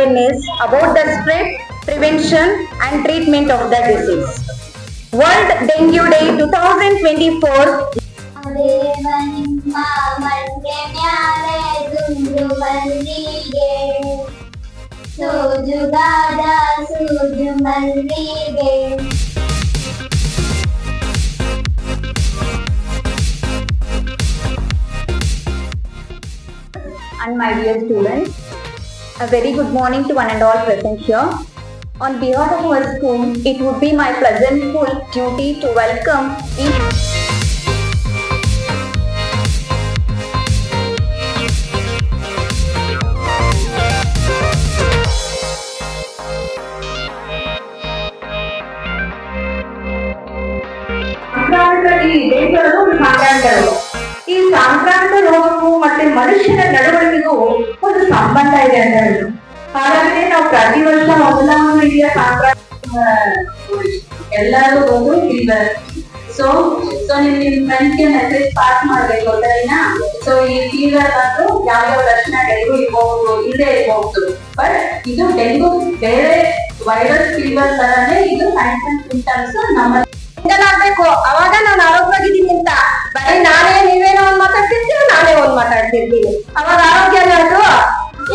awareness about the spread, prevention and treatment of the disease. World Dengue Day 2024. ಸೋಜುಗಾದ ಸೂಜು ಮಲ್ಲಿಗೆ And my dear students, a very good morning to one and all present here. On behalf of our school, it would be my pleasantful duty to welcome each ಈ ಸಾಂಕ್ರಾಮಿಕ ರೋಗಕ್ಕೂ ಮತ್ತೆ ಮನುಷ್ಯನ ನಡವಳಿಕೆಗೂ ಒಂದು ಸಂಬಂಧ ಇದೆ ಅಂತ ಹೇಳಿದ್ರು. ಹಾಗಾಗಿ ನಾವು ಪ್ರತಿ ವರ್ಷ ಮೊದಲ ರೀತಿಯ ಸಾಂಕ್ರಾಮಿಕ ಎಲ್ಲರೂ ಒಂದು ಫೀವರ್ ಸೊ ನಿಮ್ ಫ್ರೆಂಡ್ಗೆ ಮೆಸೇಜ್ ಪಾಸ್ ಮಾಡ್ಬೇಕು ಸರಿನಾ. ಸೊ ಈ ಫೀವರ್ ಬಂದು ಯಾವ್ಯಾವ ಲಕ್ಷಣ ಡೆಂಗು ಇರ್ಬಹುದು ಇಲ್ಲದೆ ಇರ್ಬಹುದು, ಬಟ್ ಇದು ಡೆಂಗು ಬೇರೆ ವೈರಸ್ ಫೀವರ್ ತರನೇ ಇದು ಸೈನ್ಸ್ ಅಂಡ್ ಸಿಂಟಮ್ಸ್ ನಮ್ಮ ಆಗ್ಬೇಕು. ಅವಾಗ ನಾನು ಆರೋಗ್ಯವಾಗಿದ್ದೀನಿ ಅಂತ ಬರೀ ನೀವೇನೋ ಒಂದ್ ಮಾತಾಡ್ತಿರ್ತೀವಿ, ನಾನೇ ಒಂದ್ ಮಾತಾಡ್ತಿರ್ತೀನಿ, ಅವಾಗ ಆರೋಗ್ಯ ಅನ್ನೋದು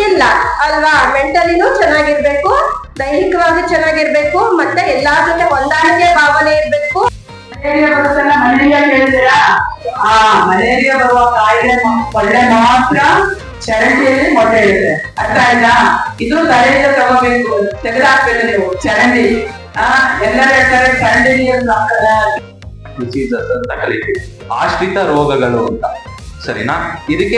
ಇಲ್ಲ ಅಲ್ವಾ. ಮೆಂಟಲಿನೂ ಚೆನ್ನಾಗಿರ್ಬೇಕು, ದೈಹಿಕವಾಗಿ ಚೆನ್ನಾಗಿರ್ಬೇಕು, ಮತ್ತೆ ಎಲ್ಲಾ ಜೊತೆ ಹೊಂದಾಣಿಕೆ ಭಾವನೆ ಇರ್ಬೇಕು. ಮಲೇರಿಯಾ ಬರುತ್ತಲ್ಲ, ಮಲೇರಿಯಾ ಕೇಳಿದಿರಾ? ಮಲೇರಿಯಾ ಬರುವ ಕಾಯಿಲೆ ಒಳ್ಳೆ ಮಾತ್ರ ಚರಂಡಿಯಲ್ಲಿ ಮೊಟ್ಟೆ ಇರುತ್ತೆ, ಅರ್ಥ ಆಯ್ತಾ? ಇದು ತಲೆಯಿಂದ ತಗೋಬೇಕು, ತೆಗೆದಾಕ್ಬೇಕು ನೀವು ಚರಂಡಿ. ಎಲ್ಲರೂ ಹೇಳ್ತಾರೆ ಚರಂಡಿ ಡಿಸೀಸಸ್ ಅಂತ ಕಲಿತೀವಿ, ಆಶ್ರಿತ ರೋಗಗಳು ಅಂತ, ಸರಿನಾ. ಇದಕ್ಕೆ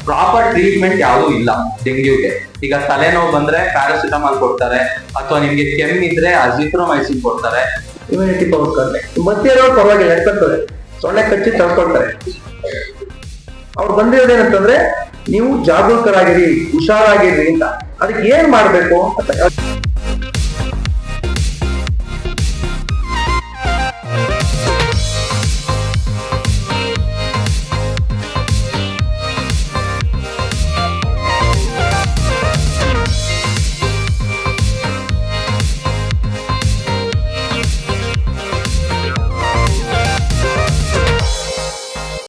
ಪ್ರಾಪರ್ ಟ್ರೀಟ್ಮೆಂಟ್ ಯಾವುದೂ ಇಲ್ಲ ಡೆಂಗ್ಯೂಗೆ. ಈಗ ತಲೆನೋವು ಬಂದ್ರೆ ಪ್ಯಾರಾಸಿಟಮಾಲ್ ಕೊಡ್ತಾರೆ, ಅಥವಾ ನಿಮ್ಗೆ ಕೆಮ್ಮಿದ್ರೆ ಅಜಿಥ್ರೋಮೈಸಿನ್ ಕೊಡ್ತಾರೆ. ಇಮ್ಯುನಿಟಿ ಪವರ್ ಕಡಿಮೆ, ಮತ್ತೆ ಪರವಾಗಿಲ್ಲ ಎಡ್ಕೊಳ್ತಾರೆ, ಸೊಳ್ಳೆ ಕಚ್ಚಿ ತಳ್ಕೊಳ್ತಾರೆ. ಅವ್ರು ಬಂದಿರೋದೇನಂತಂದ್ರೆ ನೀವು ಜಾಗರೂಕರಾಗಿರಿ, ಹುಷಾರಾಗಿರಿ ಅಂತ. ಅದಕ್ಕೆ ಏನ್ ಮಾಡ್ಬೇಕು ಅಂತ